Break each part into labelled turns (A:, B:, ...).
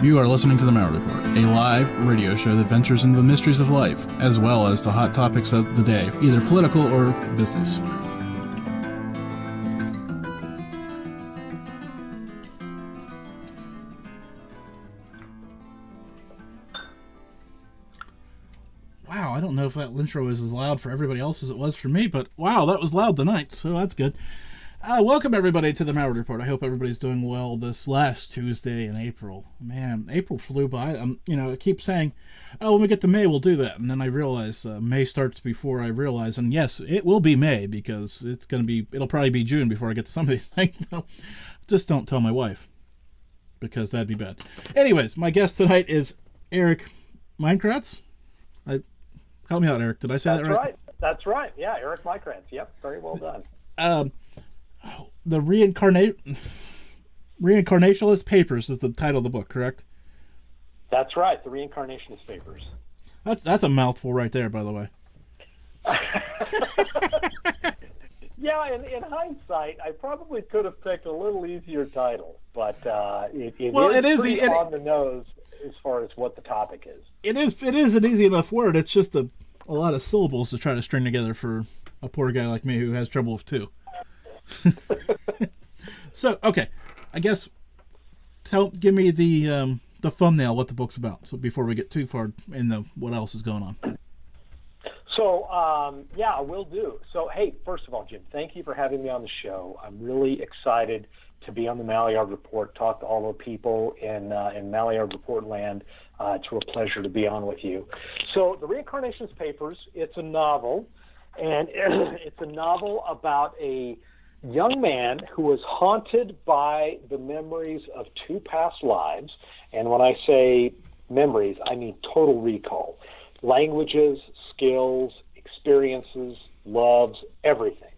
A: You are listening to the Malliard Report, a live radio show that ventures into the mysteries of life, as well as the hot topics of the day, either political or business. Wow, I don't know if that intro is as loud for everybody else as it was for me, but wow, that was loud tonight, so that's good. Welcome everybody to the Malliard Report. I hope everybody's doing well this last Tuesday in April. Man, April flew by. I keep saying, oh, when we get to May, we'll do that. And then I realize May starts before I realize. And yes, it will be May because it'll probably be June before I get to some of these things. Just don't tell my wife because that'd be bad. Anyways, my guest tonight is Eric Maikranz. Help me out, Eric. Did I say that right?
B: That's right. Yeah, Eric Maikranz. Yep, very well done.
A: The Reincarnationist Papers is the title of the book, correct?
B: That's right, the Reincarnationist Papers.
A: That's a mouthful right there, by the way.
B: Yeah, in hindsight, I probably could have picked a little easier title, but it is pretty on the nose as far as what the topic is.
A: It is an easy enough word. It's just a lot of syllables to try to string together for a poor guy like me who has trouble with two. So, okay, I guess give me the thumbnail, what the book's about, so before we get too far into what else is going on.
B: So, I will do. So, hey, first of all, Jim, thank you for having me on the show. I'm really excited to be on the Malliard Report, talk to all the people in Malliard Report land. It's a real pleasure to be on with you. So, the Reincarnationist Papers, it's a novel, and it's a novel about a young man who was haunted by the memories of two past lives. And when I say memories, I mean total recall. Languages, skills, experiences, loves, everything.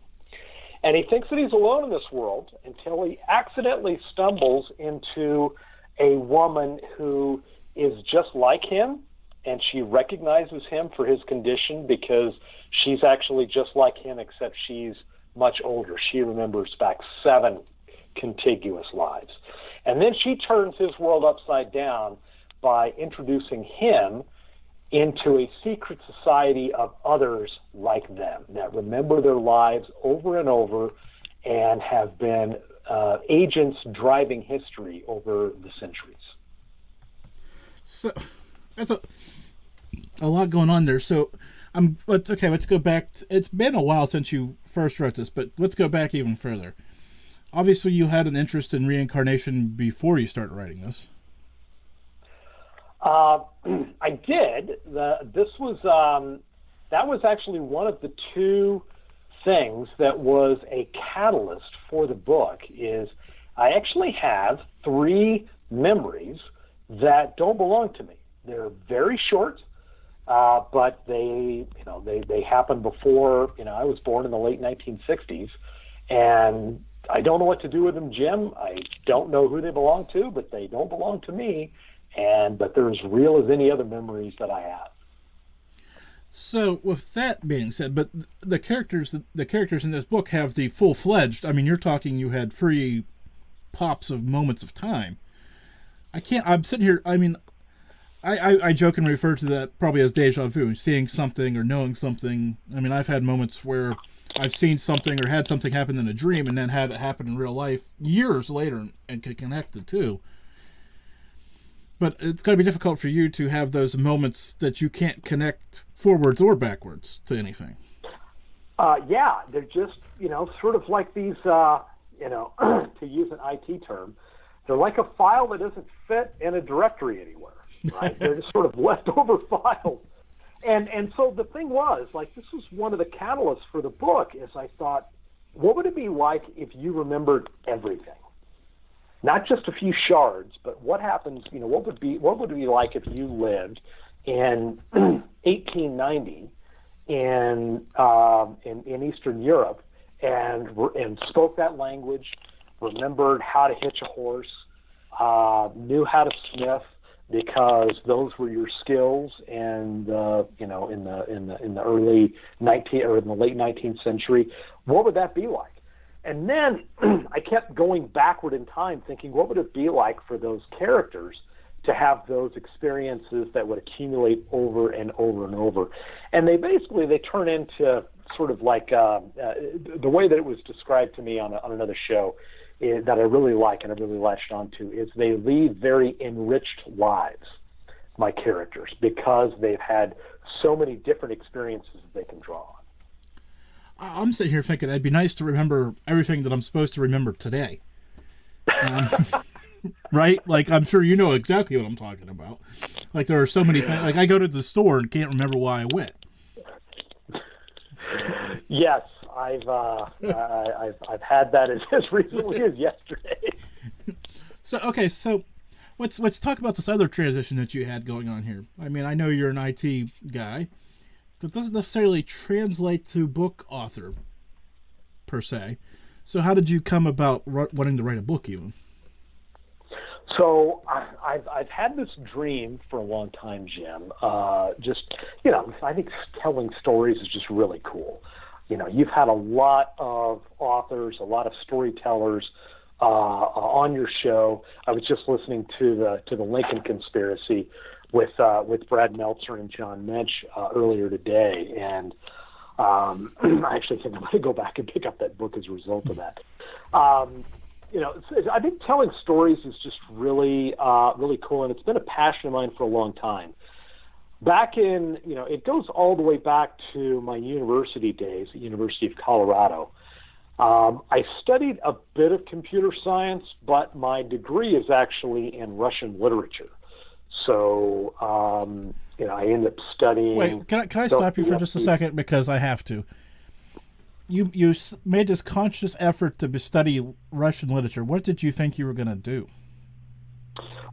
B: And he thinks that he's alone in this world until he accidentally stumbles into a woman who is just like him, and she recognizes him for his condition because she's actually just like him, except she's much older. She remembers back 7 contiguous lives. And then she turns his world upside down by introducing him into a secret society of others like them that remember their lives over and over and have been agents driving history over the centuries.
A: So that's a lot going on there. So let's go back. It's been a while since you first wrote this, but let's go back even further. Obviously, you had an interest in reincarnation before you started writing this.
B: I did. That was actually one of the two things that was a catalyst for the book. Is I actually have 3 memories that don't belong to me. They're very short. But they happened before, I was born in the late 1960s, and I don't know what to do with them, Jim. I don't know who they belong to, but they don't belong to me, but they're as real as any other memories that I have.
A: So with that being said, but the characters in this book have the full-fledged, you're talking you had 3 pops of moments of time. I'm sitting here, I joke and refer to that probably as deja vu, seeing something or knowing something. I've had moments where I've seen something or had something happen in a dream and then had it happen in real life years later and could connect the two. But it's got to be difficult for you to have those moments that you can't connect forwards or backwards to anything.
B: Yeah, they're just, sort of like these, to use an IT term, they're like a file that doesn't fit in a directory anywhere. Right? They're just sort of leftover files. And so the thing was, this was one of the catalysts for the book, is I thought, what would it be like if you remembered everything? Not just a few shards, but what happens, what would it be like if you lived in 1890 in Eastern Europe and spoke that language, remembered how to hitch a horse, knew how to smith, because those were your skills, and in the early 19th or in the late 19th century, what would that be like? And then I kept going backward in time, thinking, what would it be like for those characters to have those experiences that would accumulate over and over and over. And they turn into sort of like the way that it was described to me on another show that I really like and I really latched onto is they lead very enriched lives, my characters, because they've had so many different experiences that they can draw on.
A: I'm sitting here thinking it'd be nice to remember everything that I'm supposed to remember today. Right? Like, I'm sure you know exactly what I'm talking about. Like, there are so many things. Like, I go to the store and can't remember why I went.
B: Yes, I've had that as recently as yesterday.
A: So let's talk about this other transition that you had going on here. I mean, I know you're an IT guy. That doesn't necessarily translate to book author, per se. So how did you come about wanting to write a book, even?
B: So I've had this dream for a long time, Jim. I think telling stories is just really cool. You've had a lot of authors, a lot of storytellers on your show. I was just listening to the Lincoln Conspiracy with Brad Meltzer and John Mensch earlier today, and I actually think I'm going to go back and pick up that book as a result of that. I think telling stories is just really cool, and it's been a passion of mine for a long time. Back in, it goes all the way back to my university days at University of Colorado. I studied a bit of computer science, but my degree is actually in Russian literature. So, I ended up studying...
A: Wait, can I stop you for just a second? Because I have to. You made this conscious effort to study Russian literature. What did you think you were going to do?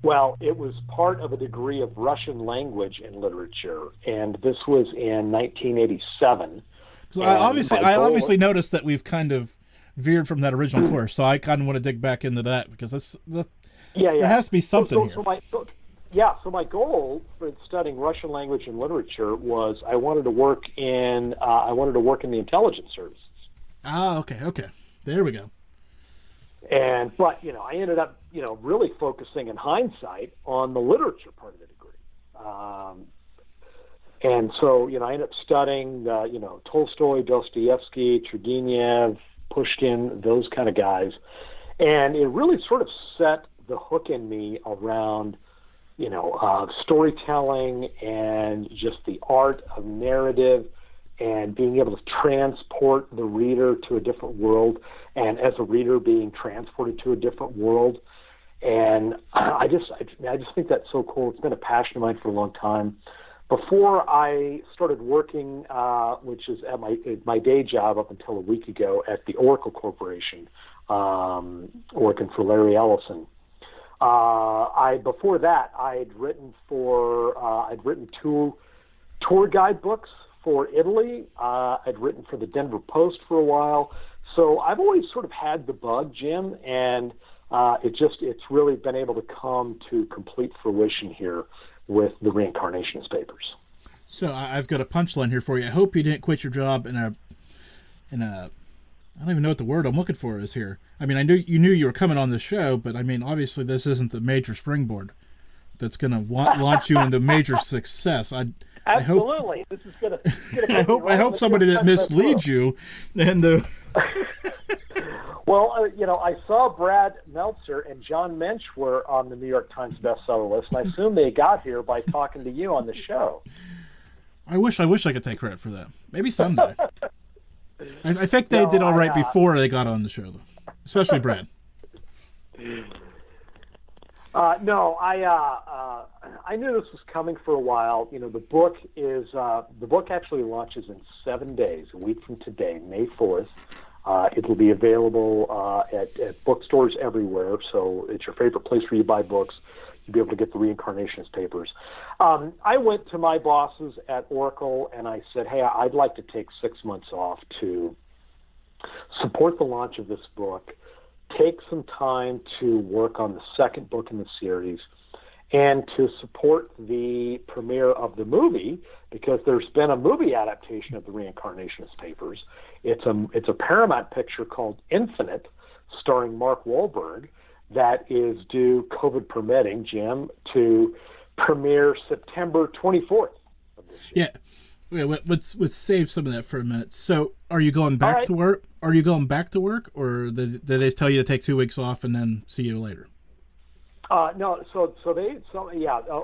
B: Well, it was part of a degree of Russian language and literature, and this was in 1987.
A: I obviously noticed that we've kind of veered from that original course, so I kind of want to dig back into that because there has to be something here.
B: So my goal for studying Russian language and literature was I wanted to work in the intelligence services.
A: Ah, okay, there we go.
B: But I ended up really focusing in hindsight on the literature part of the degree. And so I ended up studying Tolstoy, Dostoevsky, Turgenev, Pushkin, those kind of guys, and it really sort of set the hook in me around storytelling and just the art of narrative and being able to transport the reader to a different world, and as a reader being transported to a different world. And I just think that's so cool. It's been a passion of mine for a long time. Before I started working, which is at my day job up until a week ago at the Oracle Corporation, working for Larry Ellison. Before that, I'd written two tour guide books for Italy. I'd written for the Denver Post for a while. So I've always sort of had the bug, Jim, and it's really been able to come to complete fruition here with the Reincarnationist papers.
A: So I've got a punchline here for you. I hope you didn't quit your job in a I don't even know what the word I'm looking for is here. I mean, I knew you were coming on the show, but I mean, obviously this isn't the major springboard that's going to launch you into major success.
B: Absolutely. This is going to.
A: I hope somebody that misleads you. And
B: well, I saw Brad Meltzer and John Mensch were on the New York Times bestseller list, and I assume they got here by talking to you on the show.
A: I wish I could take credit for that. Maybe someday. I think they did all right before they got on the show, though, especially Brad.
B: I knew this was coming for a while. The book actually launches in 7 days, a week from today, May 4th. It will be available at bookstores everywhere. So it's your favorite place where you buy books. You'll be able to get the Reincarnationist papers. I went to my bosses at Oracle and I said, hey, I'd like to take 6 months off to support the launch of this book, take some time to work on the second book in the series, and to support the premiere of the movie, because there's been a movie adaptation of the Reincarnationist papers. It's a Paramount picture called Infinite, starring Mark Wahlberg, that is due, COVID permitting, Jim, to premiere September 24th of this year.
A: Yeah. Let's save some of that for a minute. So, are you going back to work? Are you going back to work, or did they tell you to take 2 weeks off and then see you later?
B: No.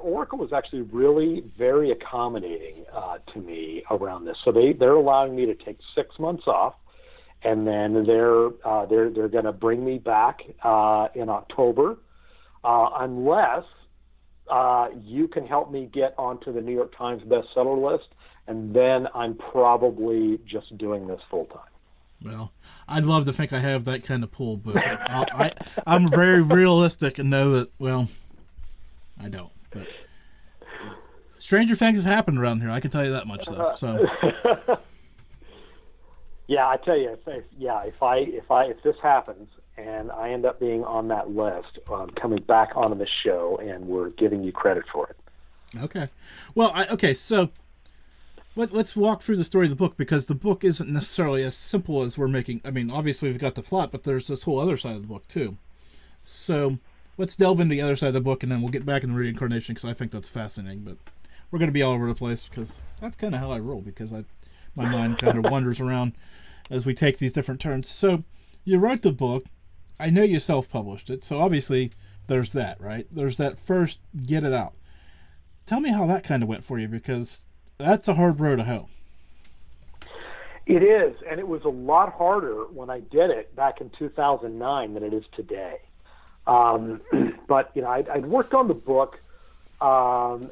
B: Oracle was actually really very accommodating to me around this. So they're allowing me to take 6 months off, and then they're going to bring me back in October, unless you can help me get onto the New York Times bestseller list, and then I'm probably just doing this full time.
A: Well, I'd love to think I have that kind of pull, but I'm very realistic and know that, well, I don't. But stranger things have happened around here. I can tell you that much, though. So.
B: Yeah, I tell you, if this happens and I end up being on that list, coming back onto the show, and we're giving you credit for it.
A: Okay. Well, so let's walk through the story of the book, because the book isn't necessarily as simple as we're making. I mean, obviously we've got the plot, but there's this whole other side of the book too. So let's delve into the other side of the book, and then we'll get back into reincarnation, because I think that's fascinating. But we're going to be all over the place, because that's kind of how I roll, because my mind kind of wanders around as we take these different turns. So you wrote the book. I know you self-published it, so obviously there's that, right? There's that first get it out. Tell me how that kind of went for you, because that's a hard road to hoe.
B: It is, and it was a lot harder when I did it back in 2009 than it is today. But I'd worked on the book, during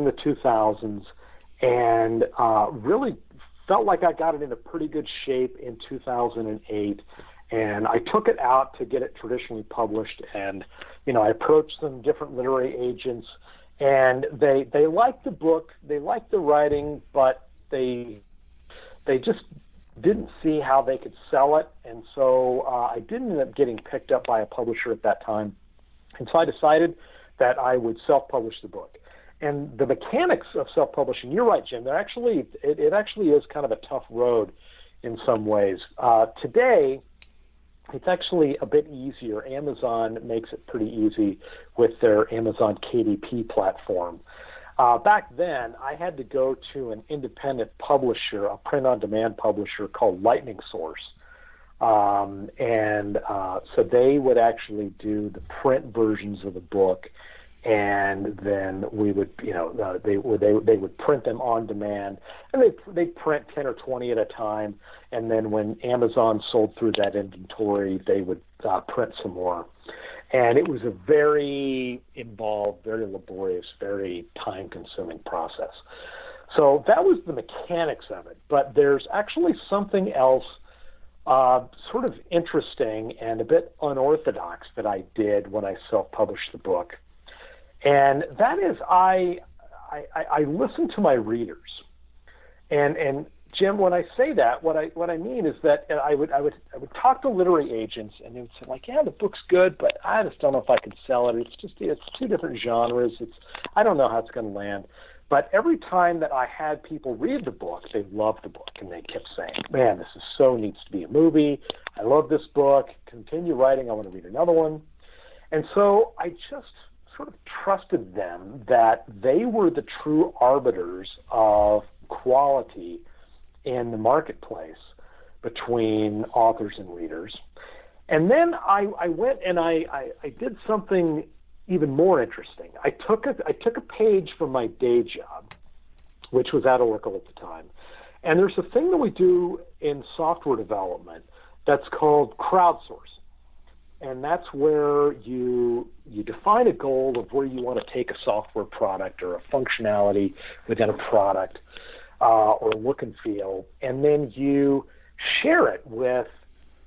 B: the 2000s, and really felt like I got it in a pretty good shape in 2008. And I took it out to get it traditionally published, and I approached some different literary agents, and they liked the book, they liked the writing, but they just didn't see how they could sell it, and so I didn't end up getting picked up by a publisher at that time, and so I decided that I would self-publish the book. And the mechanics of self-publishing, you're right, Jim, it actually is kind of a tough road in some ways. Today, it's actually a bit easier. Amazon makes it pretty easy with their Amazon KDP platform. Back then, I had to go to an independent publisher, a print-on-demand publisher called Lightning Source. So they would actually do the print versions of the book, and then we would, they would print them on demand, and they print 10 or 20 at a time, and then when Amazon sold through that inventory, they would print some more. And it was a very involved, very laborious, very time-consuming process. So that was the mechanics of it. But there's actually something else sort of interesting and a bit unorthodox that I did when I self-published the book. And that is I listen to my readers. And Jim, when I say that, what I mean is that I would talk to literary agents, and they would say, like, yeah, the book's good, but I just don't know if I could sell it. It's two different genres. I don't know how it's going to land. But every time that I had people read the book, they loved the book, and they kept saying, man, this is so needs to be a movie. I love this book. Continue writing. I want to read another one. And so I just sort of trusted them that they were the true arbiters of quality in the marketplace between authors and readers. And then I went and I did something even more interesting. I took a page from my day job, which was at Oracle at the time. And there's a thing that we do in software development that's called crowdsourcing. And that's where you define a goal of where you want to take a software product or a functionality within a product, or look and feel, and then you share it with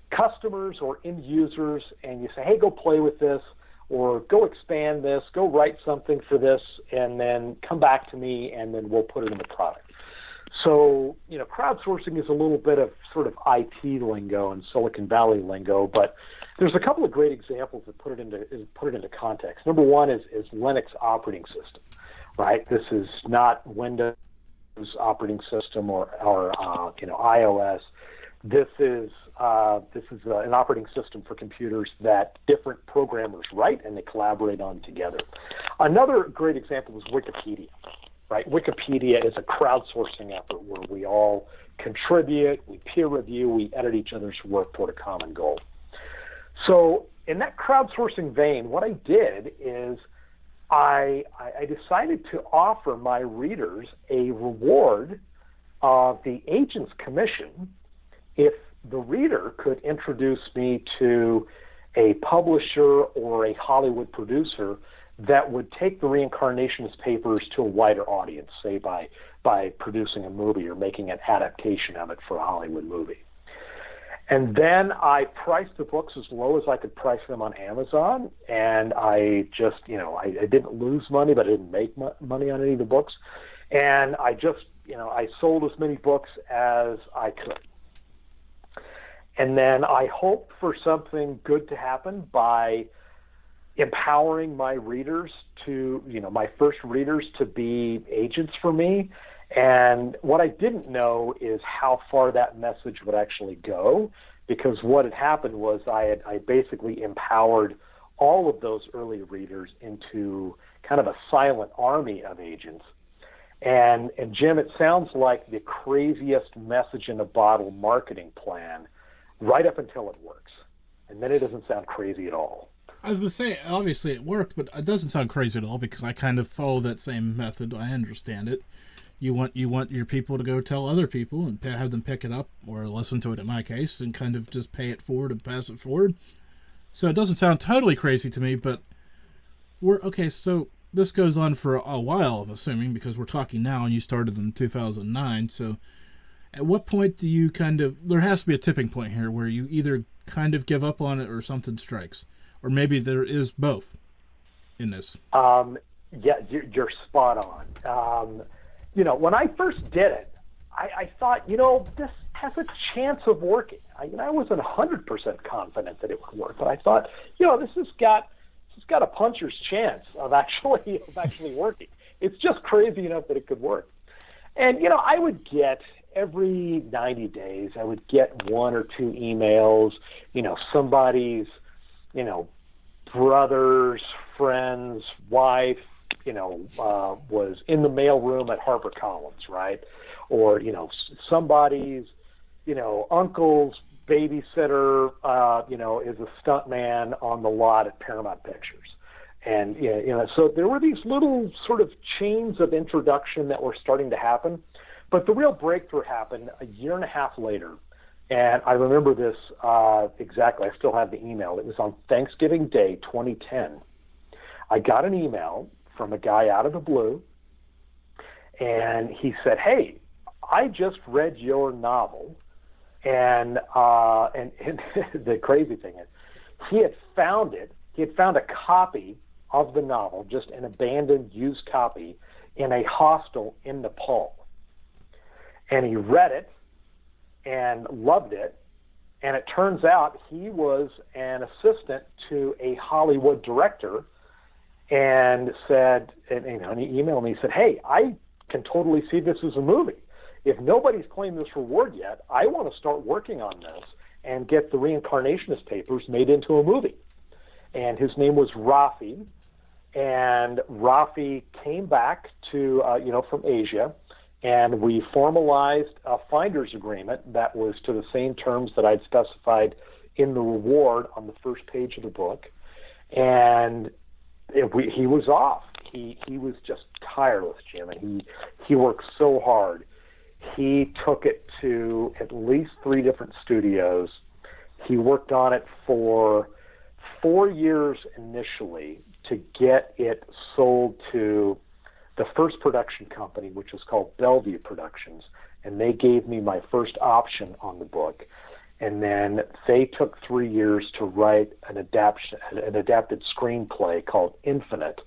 B: customers or end users, and you say, hey, go play with this, or go expand this, go write something for this, and then come back to me, and then we'll put it in the product. So, crowdsourcing is a little bit of sort of IT lingo and Silicon Valley lingo, but there's a couple of great examples that put it into context. Number one is Linux operating system, right? This is not Windows operating system or iOS. This is an operating system for computers that different programmers write and they collaborate on together. Another great example is Wikipedia. Right? Wikipedia is a crowdsourcing effort where we all contribute, we peer review, we edit each other's work toward a common goal. So in that crowdsourcing vein, what I did is I decided to offer my readers a reward of the agent's commission if the reader could introduce me to a publisher or a Hollywood producer that would take the reincarnationist papers to a wider audience, say by producing a movie or making an adaptation of it for a Hollywood movie. And then I priced the books as low as I could price them on Amazon, and I just, I didn't lose money, but I didn't make money on any of the books. And I just, I sold as many books as I could. And then I hoped for something good to happen by empowering my readers to, my first readers to be agents for me. And what I didn't know is how far that message would actually go, because what had happened was I basically empowered all of those early readers into kind of a silent army of agents. And Jim, it sounds like the craziest message in a bottle marketing plan right up until it works. And then it doesn't sound crazy at all.
A: I was going to say, obviously it worked, but it doesn't sound crazy at all because I kind of follow that same method. I understand it. You want your people to go tell other people and have them pick it up or listen to it in my case and kind of just pay it forward and pass it forward. So it doesn't sound totally crazy to me, but so this goes on for a while, I'm assuming, because we're talking now and you started in 2009. So at what point do you there has to be a tipping point here where you either kind of give up on it or something strikes? Or maybe there is both in this.
B: Yeah, you're spot on. When I first did it, I thought, this has a chance of working. I wasn't 100% confident that it would work, but I thought, this has got a puncher's chance of actually working. It's just crazy enough that it could work. And I would get every 90 days, I would get one or two emails. Somebody's brother's friend's wife, was in the mailroom at HarperCollins, right? Or, somebody's, uncle's babysitter, is a stuntman on the lot at Paramount Pictures. And, so there were these little sort of chains of introduction that were starting to happen. But the real breakthrough happened a year and a half later. And I remember this exactly. I still have the email. It was on Thanksgiving Day, 2010. I got an email from a guy out of the blue, and he said, "Hey, I just read your novel," and the crazy thing is, he had found it. He had found a copy of the novel, just an abandoned, used copy, in a hostel in Nepal, and he read it and loved it. And it turns out he was an assistant to a Hollywood director, and said, and he emailed me, he said, "Hey, I can totally see this as a movie. If nobody's claimed this reward yet, I want to start working on this and get the reincarnationist papers made into a movie." And his name was Rafi, and Rafi came back to, from Asia, and we formalized a finder's agreement that was to the same terms that I'd specified in the reward on the first page of the book. And he was off. He was just tireless, Jim, and he worked so hard. He took it to at least 3 different studios. He worked on it for 4 years initially to get it sold to the first production company, which was called Bellevue Productions, and they gave me my first option on the book. And then they took 3 years to write an adapted screenplay called Infinite.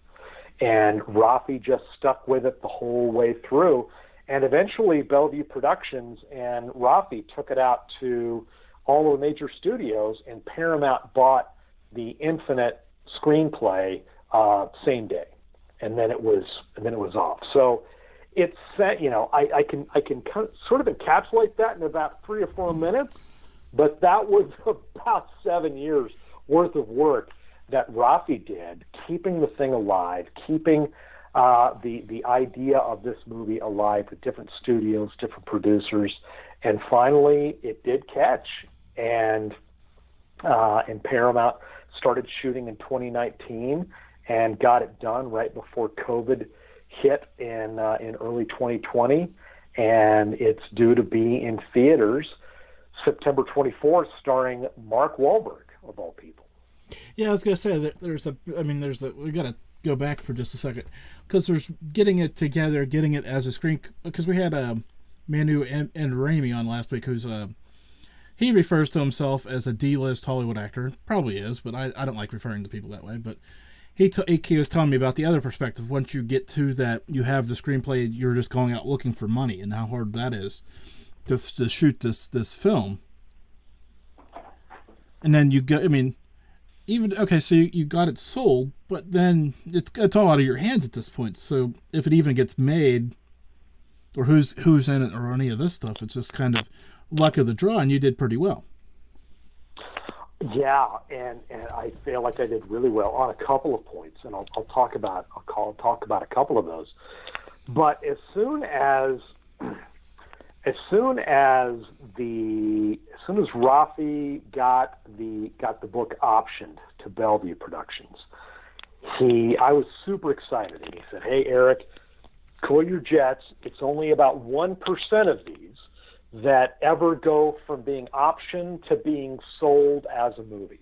B: And Rafi just stuck with it the whole way through. And eventually Bellevue Productions and Rafi took it out to all of the major studios, and Paramount bought the Infinite screenplay same day. And then it was off. So it's, I can kind of, sort of encapsulate that in about 3 or 4 minutes. But that was about 7 years worth of work that Rafi did, keeping the thing alive, keeping the idea of this movie alive with different studios, different producers, and finally it did catch. And Paramount started shooting in 2019 and got it done right before COVID hit in early 2020, and it's due to be in theaters September 24th, starring Mark Wahlberg, of all people.
A: Yeah, I was going to say that we got to go back for just a second, because there's getting it together, getting it as a screen, because we had Manu and Raimi on last week, who's he refers to himself as a D-list Hollywood actor. Probably is, but I don't like referring to people that way. But he was telling me about the other perspective. Once you get to that, you have the screenplay, you're just going out looking for money, and how hard that is to shoot this film. And then you go, so you got it sold, but then it's all out of your hands at this point. So if it even gets made, or who's in it, or any of this stuff, it's just kind of luck of the draw, and you did pretty well.
B: Yeah, and I feel like I did really well on a couple of points, and I'll talk about a couple of those. But as soon as Rafi got the book optioned to Bellevue Productions, I was super excited, and he said, "Hey, Eric, cool your jets. It's only about 1% of these that ever go from being optioned to being sold as a movie."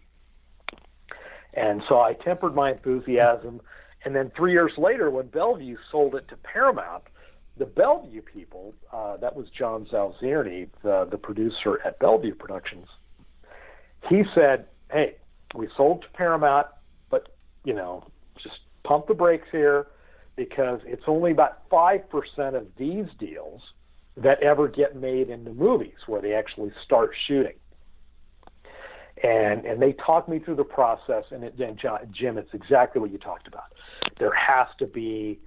B: And so I tempered my enthusiasm, and then 3 years later, when Bellevue sold it to Paramount, the Bellevue people, that was John Zalzierny, the producer at Bellevue Productions, he said, "Hey, we sold to Paramount, but, just pump the brakes here, because it's only about 5% of these deals that ever get made into movies where they actually start shooting." And they talked me through the process, and Jim, it's exactly what you talked about. There has to be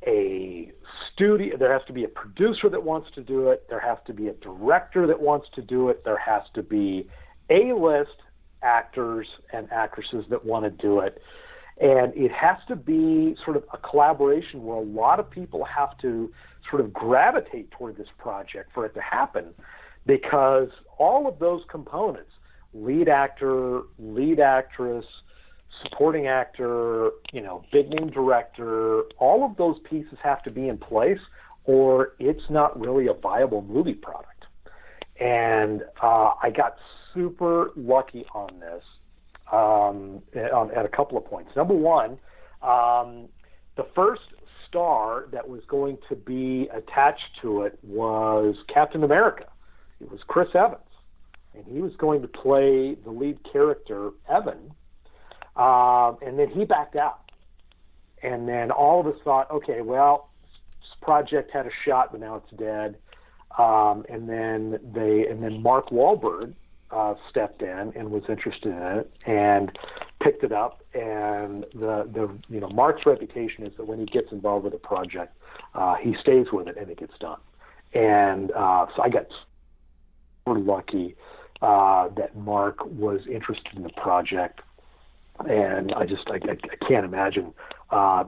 B: a studio, there has to be a producer that wants to do it, there has to be a director that wants to do it, there has to be A-list actors and actresses that want to do it, and it has to be sort of a collaboration where a lot of people have to sort of gravitate toward this project for it to happen, because all of those components, lead actor, lead actress, supporting actor, big name director, all of those pieces have to be in place, or it's not really a viable movie product. And I got super lucky on this at a couple of points. Number one, the first star that was going to be attached to it was Captain America. It was Chris Evans, and he was going to play the lead character, Evan, and then he backed out. And then all of us thought, okay, well, this project had a shot, but now it's dead. And then Mark Wahlberg stepped in and was interested in it and picked it up. And Mark's reputation is that when he gets involved with a project, he stays with it and it gets done. And so I got super lucky that Mark was interested in the project, and I can't imagine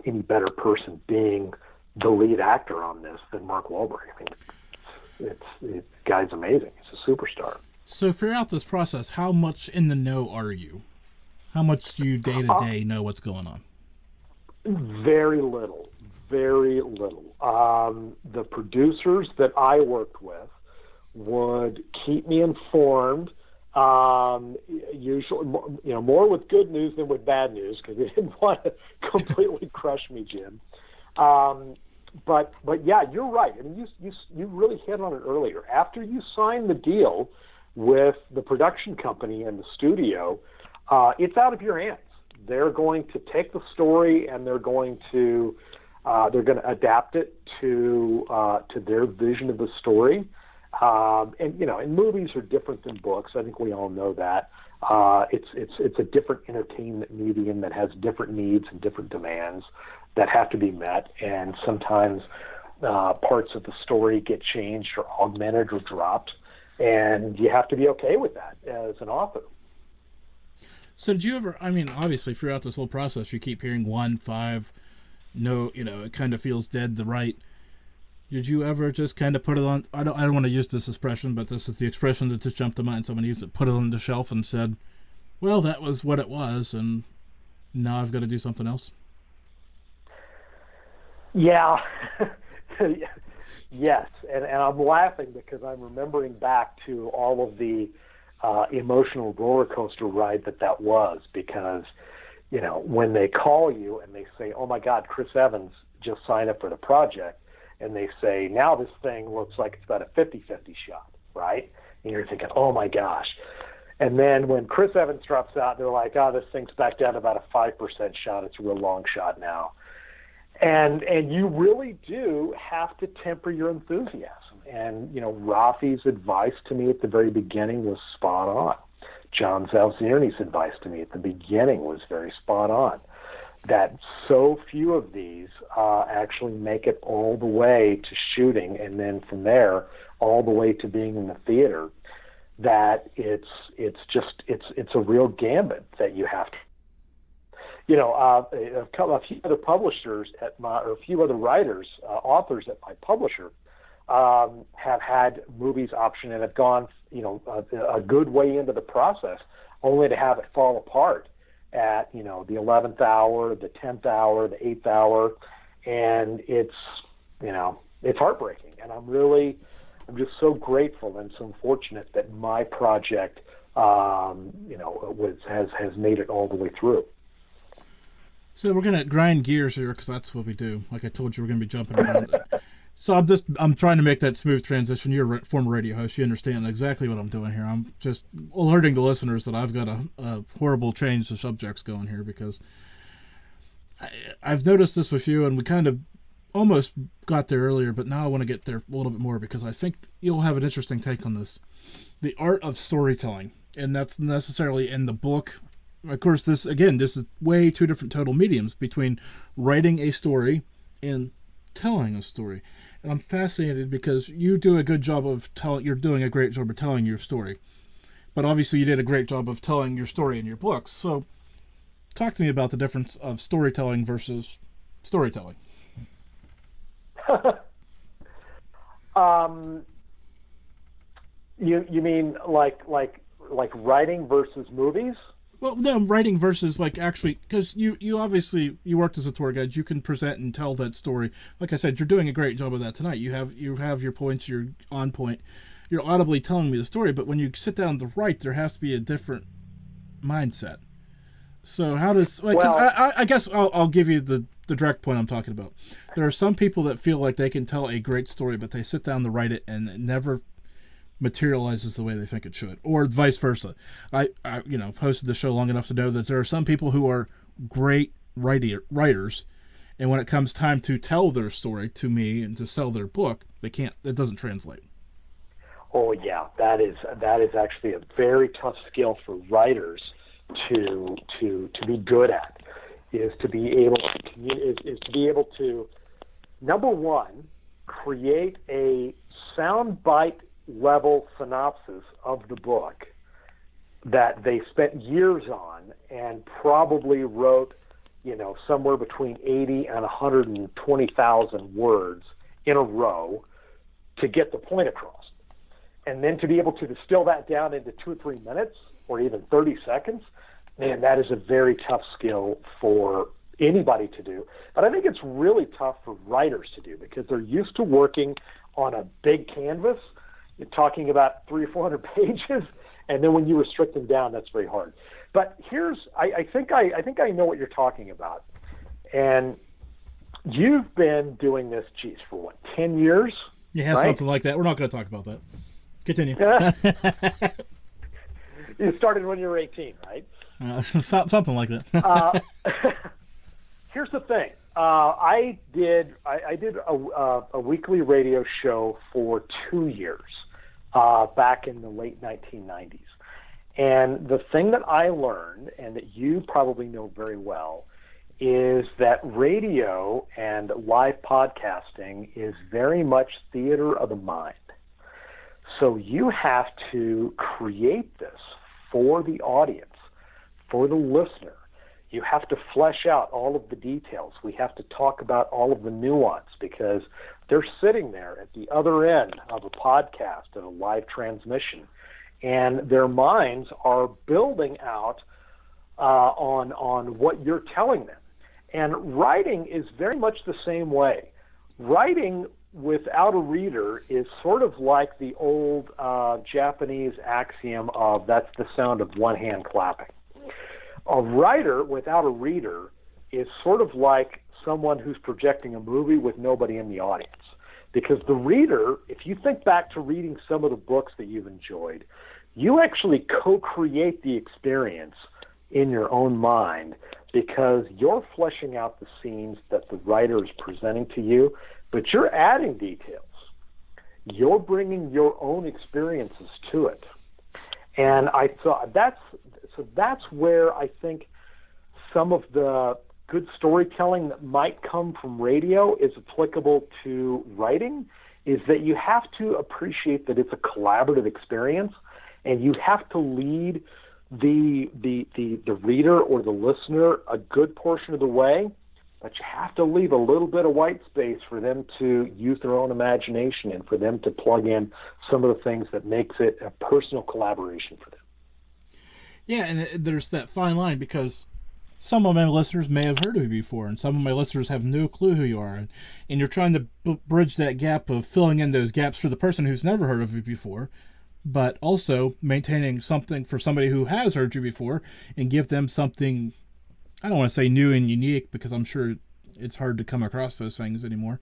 B: any better person being the lead actor on this than Mark Wahlberg. I mean, the guy's amazing. He's a superstar.
A: So throughout this process, how much in the know are you? How much do you day to day know what's going on?
B: Very little. Very little. The producers that I worked with would keep me informed, usually, more with good news than with bad news, because they didn't want to completely crush me, Jim. But yeah, you're right. I mean, you really hit on it earlier. After you sign the deal with the production company and the studio, it's out of your hands. They're going to take the story and they're going to adapt it to their vision of the story. And movies are different than books. I think we all know that. It's a different entertainment medium that has different needs and different demands that have to be met, and sometimes parts of the story get changed or augmented or dropped. And you have to be okay with that as an author.
A: So did you ever, I mean, obviously throughout this whole process, you keep hearing 1, 5, no, it kind of feels dead, the right. Did you ever just kind of put it on, I don't want to use this expression, but this is the expression that just jumped to mind. Someone used it, put it on the shelf and said, well, that was what it was, and now I've got to do something else?
B: Yeah. Yes. And I'm laughing because I'm remembering back to all of the emotional roller coaster ride that was, because, when they call you and they say, oh my God, Chris Evans just signed up for the project, and they say, now this thing looks like it's about a 50-50 shot, right? And you're thinking, oh my gosh. And then when Chris Evans drops out, they're like, oh, this thing's back down to about a 5% shot. It's a real long shot now. And you really do have to temper your enthusiasm. And, Rafi's advice to me at the very beginning was spot on. John Zalzierni's advice to me at the beginning was very spot on. That so few of these actually make it all the way to shooting, and then from there all the way to being in the theater, that it's a real gambit that you have to. A few other publishers or a few other writers, authors at my publisher, have had movies optioned and have gone, a good way into the process, only to have it fall apart at, the 11th hour, the 10th hour, the 8th hour, and it's heartbreaking. And I'm just so grateful and so fortunate that my project, has made it all the way through.
A: So we're going to grind gears here because that's what we do. Like I told you, we're going to be jumping around. So I'm trying to make that smooth transition. You're a former radio host. You understand exactly what I'm doing here. I'm just alerting the listeners that I've got a horrible change of subjects going here, because I've noticed this with you, and we kind of almost got there earlier, but now I want to get there a little bit more because I think you'll have an interesting take on this. The art of storytelling, and that's necessarily in the book. Of course, this is way two different total mediums between writing a story and telling a story. And I'm fascinated because you do a good job of you're doing a great job of telling your story. But obviously you did a great job of telling your story in your books. So talk to me about the difference of storytelling versus storytelling.
B: You mean like writing versus movies?
A: Well, no, writing versus actually, because you obviously you worked as a tour guide. You can present and tell that story. Like I said, you're doing a great job of that tonight. You have your points. You're on point. You're audibly telling me the story. But when you sit down to write, there has to be a different mindset. So how does? I guess I'll give you the direct point I'm talking about. There are some people that feel like they can tell a great story, but they sit down to write it and it never materializes the way they think it should, or vice versa. I've hosted the show long enough to know that there are some people who are great writers, and when it comes time to tell their story to me and to sell their book, they can't. It doesn't translate.
B: Oh yeah, that is actually a very tough skill for writers to be good at. Is to be able to number one, create a soundbite level synopsis of the book that they spent years on and probably wrote, somewhere between 80 and 120,000 words in a row to get the point across. And then to be able to distill that down into 2 or 3 minutes or even 30 seconds, man, that is a very tough skill for anybody to do. But I think it's really tough for writers to do because they're used to working on a big canvas. You're talking about 300 or 400 pages, and then when you restrict them down, that's very hard. But I think I know what you're talking about. And you've been doing this, for what, 10 years?
A: Yeah, right? Something like that. We're not going to talk about that. Continue.
B: You started when you were 18, right?
A: Something like that.
B: Here's the thing. I did a weekly radio show for 2 years back in the late 1990s. And the thing that I learned, and that you probably know very well, is that radio and live podcasting is very much theater of the mind. So you have to create this for the audience, for the listener. You have to flesh out all of the details. We have to talk about all of the nuance because they're sitting there at the other end of a podcast, of a live transmission, and their minds are building out on what you're telling them. And writing is very much the same way. Writing without a reader is sort of like the old Japanese axiom of that's the sound of one hand clapping. A writer without a reader is sort of like someone who's projecting a movie with nobody in the audience. Because the reader, if you think back to reading some of the books that you've enjoyed, you actually co-create the experience in your own mind because you're fleshing out the scenes that the writer is presenting to you, but you're adding details. You're bringing your own experiences to it. And I thought that's where I think some of the good storytelling that might come from radio is applicable to writing, is that you have to appreciate that it's a collaborative experience, and you have to lead the reader or the listener a good portion of the way, but you have to leave a little bit of white space for them to use their own imagination and for them to plug in some of the things that makes it a personal collaboration for them.
A: Yeah, and there's that fine line because some of my listeners may have heard of you before, and some of my listeners have no clue who you are, and you're trying to bridge that gap of filling in those gaps for the person who's never heard of you before, but also maintaining something for somebody who has heard you before and give them something, I don't want to say new and unique because I'm sure it's hard to come across those things anymore,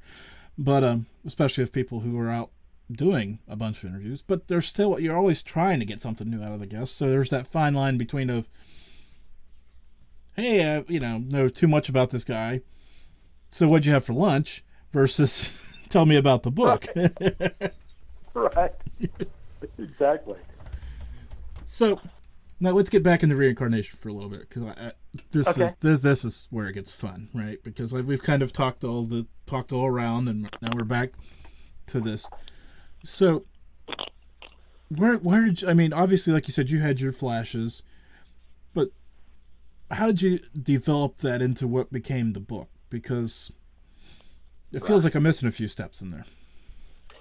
A: but especially if people who are out doing a bunch of interviews, but there's still, you're always trying to get something new out of the guests. So there's that fine line between of, hey, know too much about this guy. So what'd you have for lunch versus tell me about the book.
B: Right. Exactly.
A: So now let's get back into reincarnation for a little bit because this is where it gets fun, right? Because we've kind of talked all around, and now we're back to this. So, where did you, I mean, obviously, like you said, you had your flashes, but how did you develop that into what became the book? Because it feels like I'm missing a few steps in there.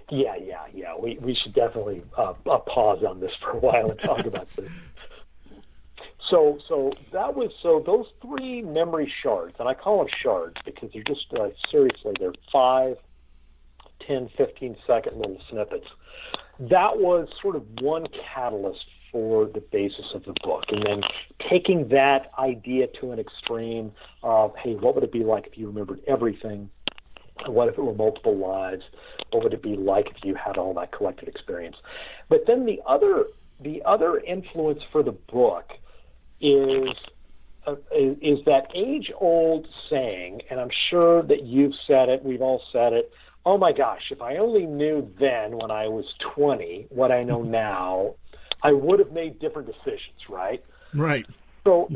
B: Yeah. We should definitely pause on this for a while and talk about this. So those three memory shards, and I call them shards because they're just seriously, they're 5, 10, 15-second little snippets. That was sort of one catalyst for the basis of the book. And then taking that idea to an extreme of, hey, what would it be like if you remembered everything? What if it were multiple lives? What would it be like if you had all that collected experience? But then the other influence for the book is that age-old saying, and I'm sure that you've said it, we've all said it, oh my gosh, if I only knew then when I was 20 what I know now, I would have made different decisions, right?
A: Right.
B: So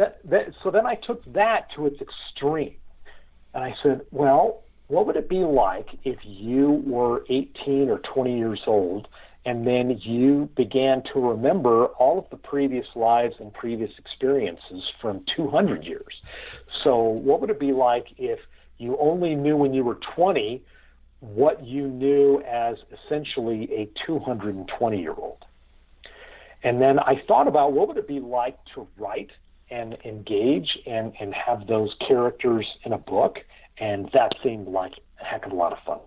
B: so then I took that to its extreme. And I said, well, what would it be like if you were 18 or 20 years old and then you began to remember all of the previous lives and previous experiences from 200 years? So what would it be like if you only knew when you were 20 what you knew as essentially a 220-year-old? And then I thought about what would it be like to write and engage and have those characters in a book, and that seemed like a heck of a lot of fun.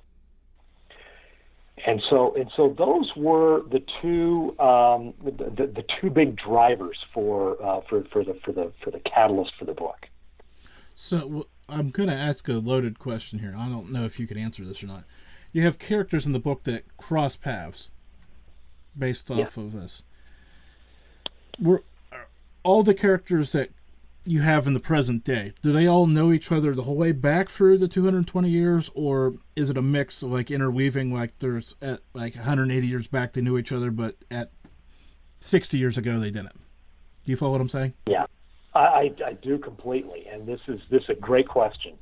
B: And so those were the two the two big drivers for the catalyst for the book.
A: So I'm going to ask a loaded question here. I don't know if you can answer this or not. You have characters in the book that cross paths based off of this. Were all the characters that you have in the present day, do they all know each other the whole way back through the 220 years, or is it a mix of like interweaving, like there's at like 180 years back they knew each other, but at 60 years ago they didn't? Do you follow what I'm saying?
B: Yeah, I do completely, and this is a great question.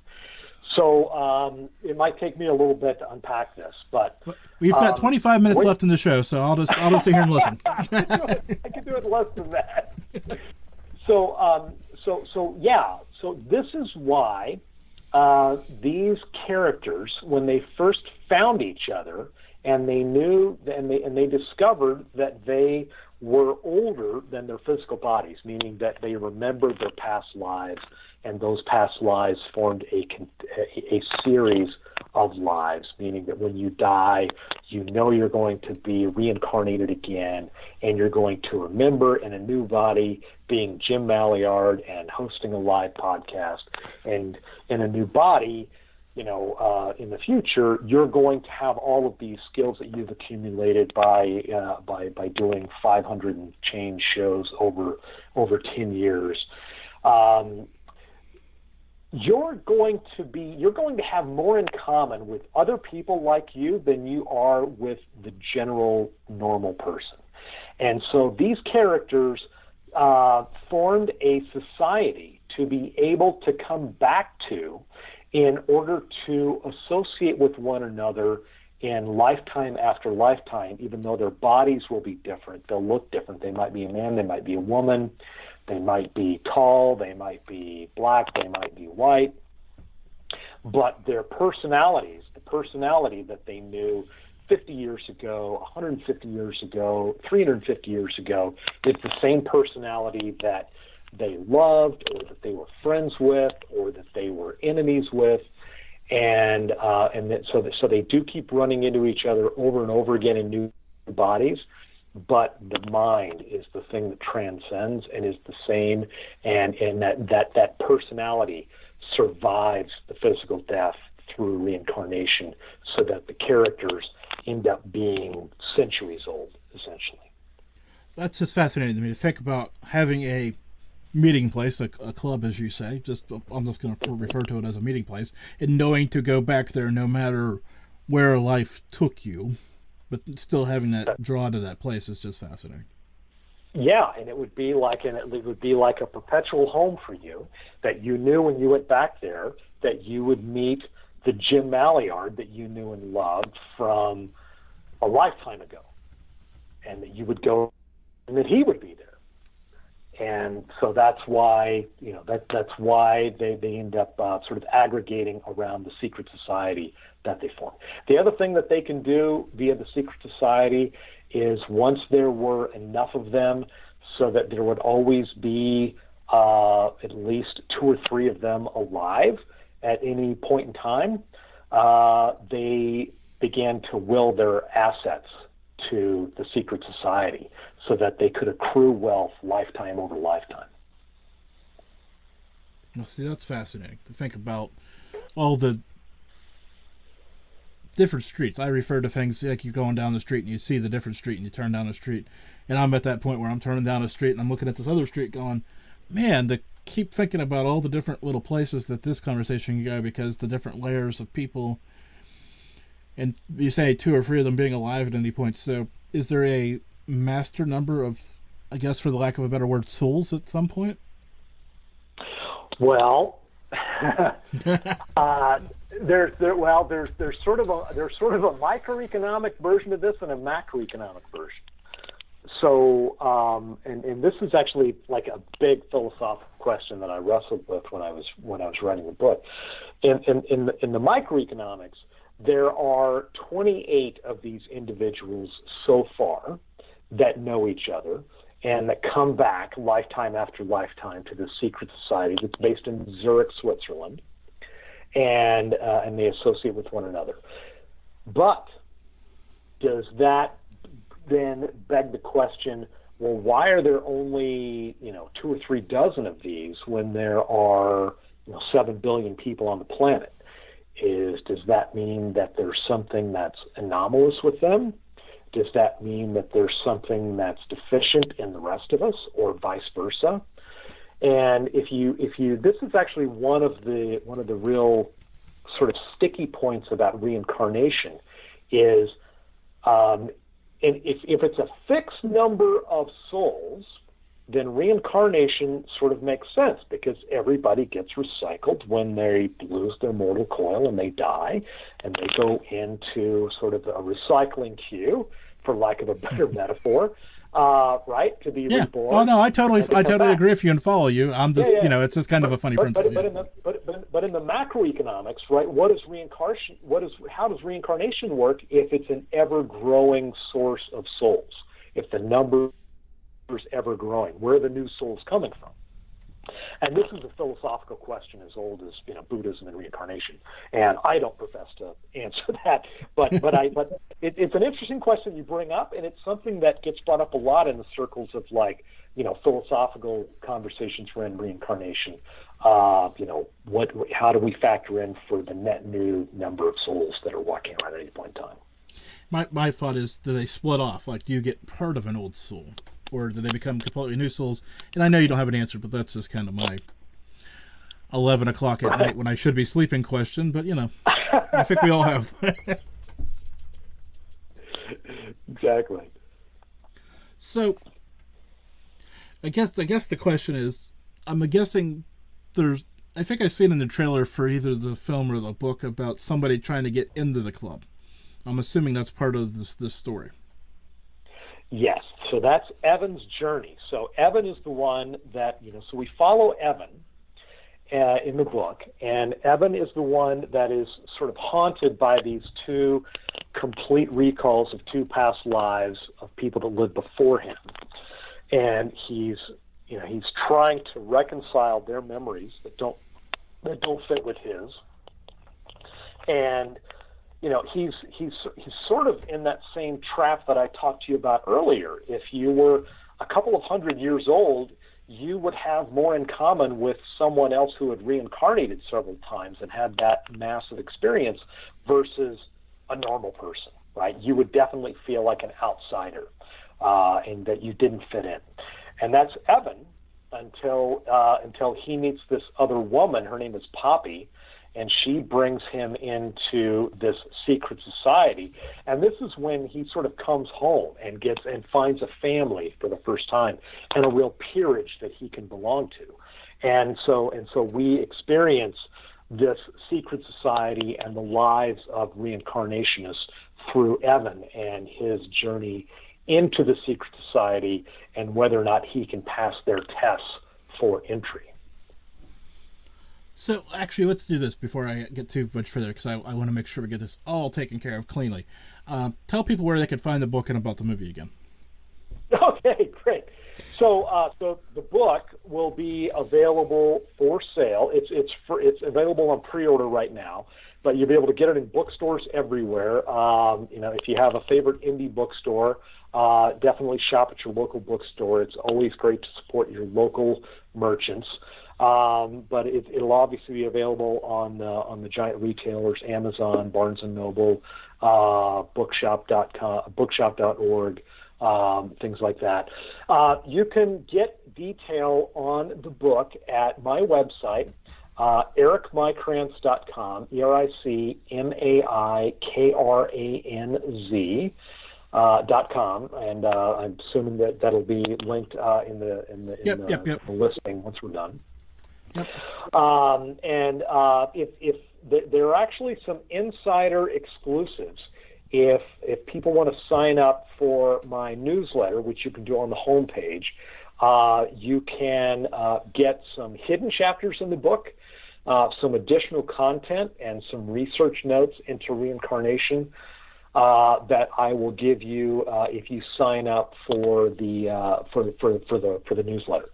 B: So it might take me a little bit to unpack this, but
A: we've got 25 minutes left in the show, so I'll just sit here and listen.
B: I can do it less than that. So this is why these characters, when they first found each other, and they discovered that they were older than their physical bodies, meaning that they remembered their past lives, and those past lives formed a series of lives, meaning that when you die, you know you're going to be reincarnated again, and you're going to remember in a new body being Jim Malliard and hosting a live podcast, and in a new body, in the future, you're going to have all of these skills that you've accumulated by doing 500 and change shows over 10 years. You're going to have more in common with other people like you than you are with the general normal person. And so these characters formed a society to be able to come back to in order to associate with one another in lifetime after lifetime, even though their bodies will be different. They'll look different. They might be a man, they might be a woman, they might be tall, they might be black, they might be white. But their personalities, the personality that they knew 50 years ago, 150 years ago, 350 years ago, is the same personality that they loved, or that they were friends with, or that they were enemies with, so they do keep running into each other over and over again in new bodies. But the mind is the thing that transcends and is the same, and that personality survives the physical death through reincarnation, so that the characters end up being centuries old, essentially.
A: That's just fascinating to me to think about having a meeting place, a club, as you say. I'm just going to refer to it as a meeting place, and knowing to go back there no matter where life took you, but still having that draw to that place is just fascinating.
B: Yeah, and it would be like a perpetual home for you, that you knew when you went back there that you would meet the Jim Malliard that you knew and loved from a lifetime ago, and that you would go and that he would be there. And so that's why that's why they end up sort of aggregating around the secret society that they form. The other thing that they can do via the secret society is, once there were enough of them so that there would always be at least 2 or 3 of them alive at any point in time, they began to will their assets to the secret society so that they could accrue wealth lifetime over lifetime.
A: Well, see, that's fascinating to think about all the different streets. I refer to things like you're going down the street and you see the different street and you turn down the street. And I'm at that point where I'm turning down a street and I'm looking at this other street going, man, to keep thinking about all the different little places that this conversation can go, because the different layers of people. And you say 2 or 3 of them being alive at any point. So is there a master number of, I guess for the lack of a better word, souls at some point?
B: Well, there's sort of a microeconomic version of this and a macroeconomic version. So, and this is actually like a big philosophical question that I wrestled with when I was writing the book. In the microeconomics, there are 28 of these individuals so far that know each other and that come back lifetime after lifetime to the secret society that's based in Zurich, Switzerland, and they associate with one another. But does that then beg the question, well, why are there only 2 or 3 dozen of these when there are 7 billion people on the planet? Does that mean that there's something that's anomalous with them? Does that mean that there's something that's deficient in the rest of us, or vice versa? And if you this is actually one of the real sort of sticky points about reincarnation is, and if it's a fixed number of souls then reincarnation sort of makes sense, because everybody gets recycled when they lose their mortal coil and they die, and they go into sort of a recycling queue, for lack of a better metaphor, right, to be reborn.
A: Oh no, I totally agree with you and follow you. I'm just, it's just kind of a funny principle.
B: But in the macroeconomics, right? How does reincarnation work if it's an ever-growing source of souls? If the number is ever growing, where are the new souls coming from? And this is a philosophical question as old as Buddhism and reincarnation. And I don't profess to answer that, but it's an interesting question you bring up, and it's something that gets brought up a lot in the circles of philosophical conversations around reincarnation. How do we factor in for the net new number of souls that are walking around at any point in time?
A: My thought is, do they split off? Like, do you get part of an old soul, or do they become completely new souls? And I know you don't have an answer, but that's just kind of my 11 o'clock at night when I should be sleeping question. But I think we all have.
B: Exactly.
A: So, I guess the question is, I'm guessing I think I've seen in the trailer for either the film or the book about somebody trying to get into the club. I'm assuming that's part of this story.
B: Yes. So that's Evan's journey. So Evan is the one that, so we follow Evan in the book, and Evan is the one that is sort of haunted by these two complete recalls of two past lives of people that lived before him. And he's trying to reconcile their memories that don't fit with his. And he's sort of in that same trap that I talked to you about earlier. If you were a couple of 100 years old, you would have more in common with someone else who had reincarnated several times and had that massive experience versus a normal person, right? You would definitely feel like an outsider, and that you didn't fit in. And that's Evan until he meets this other woman. Her name is Poppy, and she brings him into this secret society. And this is when he sort of comes home and finds a family for the first time, and a real peerage that he can belong to. And so we experience this secret society and the lives of reincarnationists through Evan and his journey into the secret society, and whether or not he can pass their tests for entry.
A: So, actually, let's do this before I get too much further, because I want to make sure we get this all taken care of cleanly. Tell people where they can find the book and about the movie again.
B: Okay, great. So the book will be available for sale. It's available on pre-order right now, but you'll be able to get it in bookstores everywhere. If you have a favorite indie bookstore, definitely shop at your local bookstore. It's always great to support your local merchants. But it'll obviously be available on the giant retailers, Amazon, Barnes and Noble, bookshop.com, bookshop.org, things like that. You can get detail on the book at my website, ericmaikranz.com, EricMaikranz.com, and I'm assuming that'll be linked in the listing once we're done.
A: Yep.
B: If there are actually some insider exclusives. If people want to sign up for my newsletter, which you can do on the homepage, you can get some hidden chapters in the book, some additional content, and some research notes into reincarnation that I will give you if you sign up for the newsletter.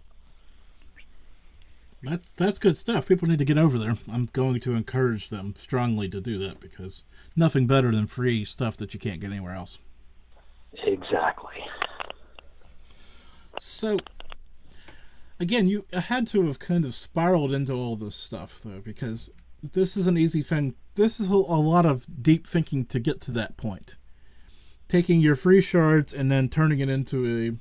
A: That's good stuff. People need to get over there. I'm going to encourage them strongly to do that, because nothing better than free stuff that you can't get anywhere else.
B: Exactly.
A: So, again, you had to have kind of spiraled into all this stuff, though, because this is an easy thing. This is a lot of deep thinking to get to that point. Taking your free shards and then turning it into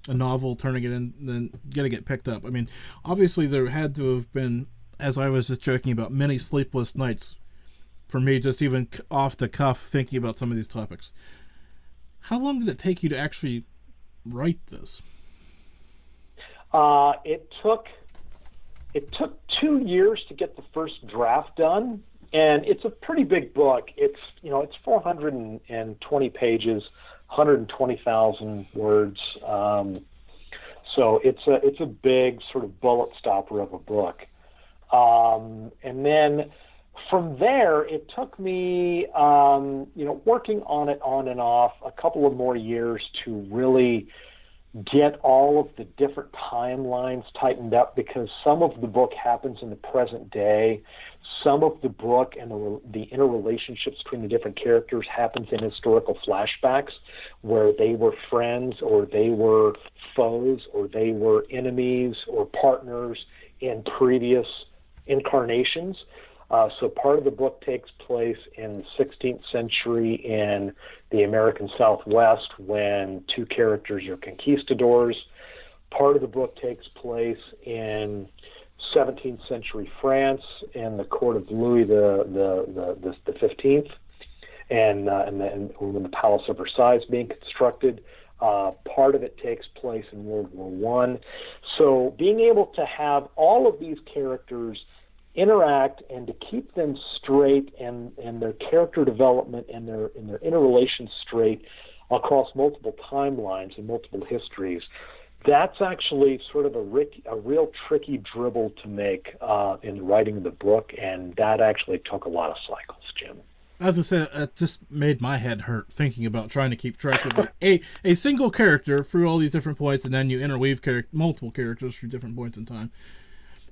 A: a novel, turning it in, then getting it picked up. I mean, obviously there had to have been, as I was just joking about, many sleepless nights for me, just even off the cuff, thinking about some of these topics. How long did it take you to actually write this?
B: It took 2 years to get the first draft done, and it's a pretty big book. It's 420 pages, 120,000 words. So it's a big sort of bullet stopper of a book. And then from there, it took me, working on it on and off a couple of more years to really get all of the different timelines tightened up, because some of the book happens in the present day. Some of the book and the interrelationships between the different characters happens in historical flashbacks where they were friends or they were foes or they were enemies or partners in previous incarnations. So part of the book takes place in the 16th century in the American Southwest when two characters are conquistadors. Part of the book takes place in 17th century France in the court of Louis the 15th, and when the Palace of Versailles is being constructed. Part of it takes place in World War I. So being able to have all of these characters interact and to keep them straight and their character development and their interrelations straight across multiple timelines and multiple histories, that's actually sort of a real tricky dribble to make in the writing of the book, and that actually took a lot of cycles, Jim.
A: As I said, it just made my head hurt thinking about trying to keep track of a single character through all these different points, and then you interweave multiple characters through different points in time.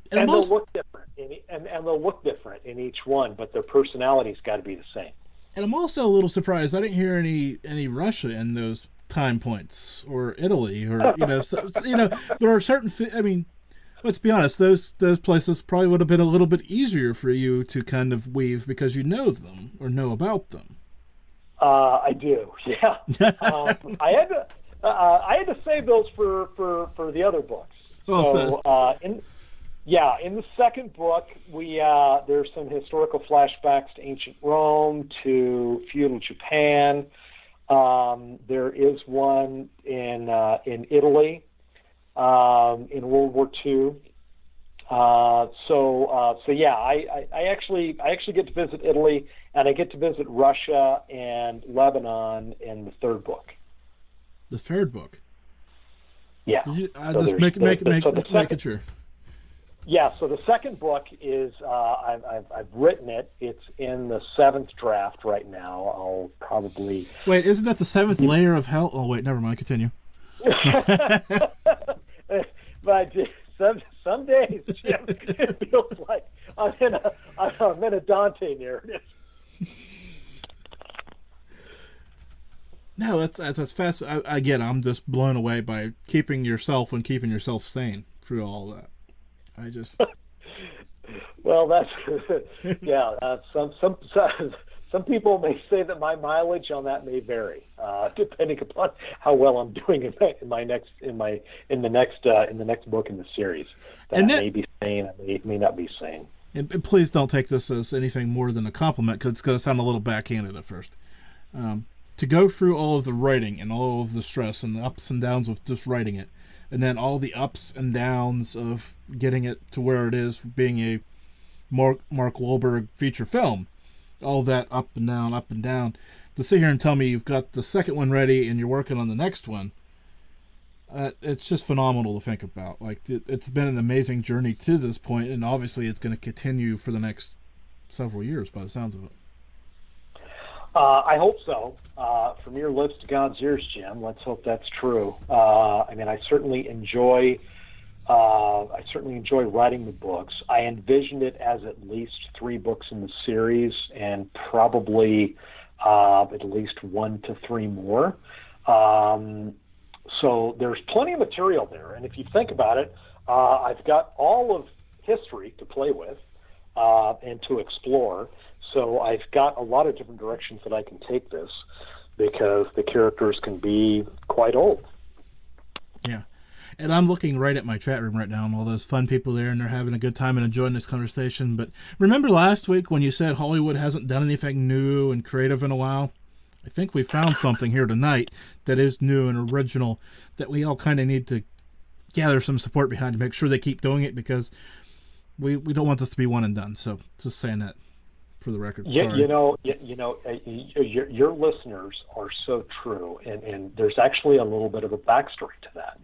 B: And they'll look different, and they'll look different in each one, but their personality's got to be the same. And
A: I'm also a little surprised I didn't hear any Russia in those time points, or Italy, or there are certain. Let's be honest; those places probably would have been a little bit easier for you to kind of weave because you know them or know about them.
B: I do, yeah. I had to save those for the other books. In the second book, there's some historical flashbacks to ancient Rome, to feudal Japan. There is one in Italy, in World War II. I actually get to visit Italy, and I get to visit Russia and Lebanon in the third book.
A: The third book.
B: Yeah.
A: Just make it sure.
B: Yeah, so the second book is, I've written it. It's in the 7th draft right now. I'll probably...
A: Wait, isn't that the 7th layer of hell? Oh, wait, never mind. Continue.
B: But some days, Jim, it feels like I'm in a Dante narrative.
A: No, that's fast. Again, I'm just blown away by keeping yourself sane through all that.
B: Well, that's yeah. Some people may say that my mileage on that may vary, depending upon how well I'm doing in the next book in the series. That may be sane, it may not be sane.
A: And please don't take this as anything more than a compliment, because it's going to sound a little backhanded at first. To go through all of the writing and all of the stress and the ups and downs of just writing it, and then all the ups and downs of getting it to where it is, being a Mark Wahlberg feature film, all that up and down, to sit here and tell me you've got the second one ready and you're working on the next one, it's just phenomenal to think about. Like, it's been an amazing journey to this point, and obviously it's going to continue for the next several years by the sounds of it.
B: I hope so. From your lips to God's ears, Jim. Let's hope that's true. I certainly enjoy writing the books. I envisioned it as at least 3 books in the series, and probably at least 1 to 3 more. So there's plenty of material there, and if you think about it, I've got all of history to play with and to explore. So I've got a lot of different directions that I can take this, because the characters can be quite old.
A: Yeah. And I'm looking right at my chat room right now, and all those fun people there, and they're having a good time and enjoying this conversation. But remember last week when you said Hollywood hasn't done anything new and creative in a while? I think we found something here tonight that is new and original that we all kind of need to gather some support behind to make sure they keep doing it, because we don't want this to be one and done. So just saying that for the record.
B: Yeah,
A: Sorry.
B: Your listeners are so true, and there's actually a little bit of a backstory to that,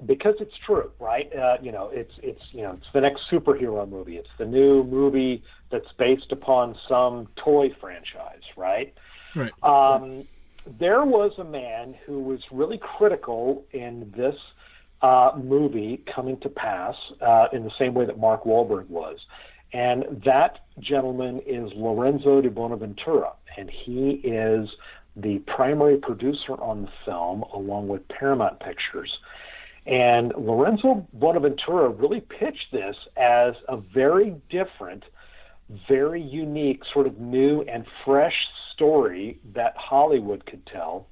B: because it's true, right? It's the next superhero movie. It's the new movie that's based upon some toy franchise, right?
A: Right.
B: There was a man who was really critical in this movie coming to pass, in the same way that Mark Wahlberg was. And that gentleman is Lorenzo de Bonaventura, and he is the primary producer on the film, along with Paramount Pictures. And Lorenzo Bonaventura really pitched this as a very different, very unique, sort of new and fresh story that Hollywood could tell.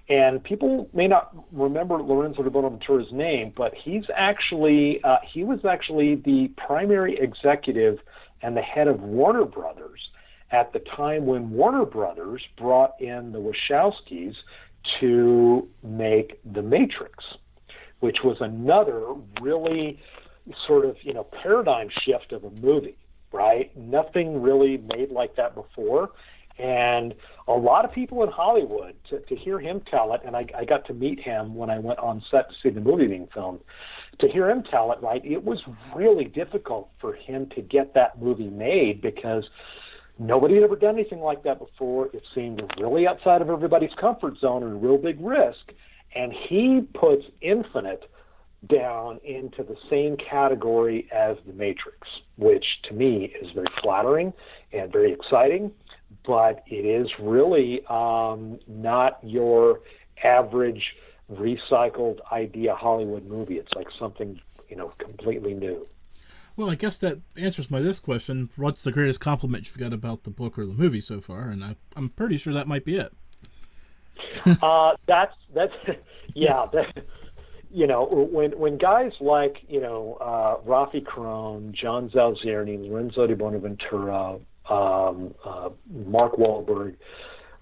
B: And people may not remember Lorenzo de Bonaventura's name, but he was actually the primary executive and the head of Warner Brothers at the time when Warner Brothers brought in the Wachowskis to make The Matrix, which was another really sort of, paradigm shift of a movie, right? Nothing really made like that before. And a lot of people in Hollywood, to hear him tell it, and I got to meet him when I went on set to see the movie being filmed, to hear him tell it, right, it was really difficult for him to get that movie made because nobody had ever done anything like that before. It seemed really outside of everybody's comfort zone and a real big risk. And he puts Infinite down into the same category as The Matrix, which to me is very flattering and very exciting. But it is really not your average recycled idea Hollywood movie. It's like something, completely new.
A: Well, I guess that answers this question. What's the greatest compliment you've got about the book or the movie so far? And I'm pretty sure that might be it.
B: That's yeah. When guys like Rafi Crone, John Zalzierni, Lorenzo de Bonaventura, Mark Wahlberg,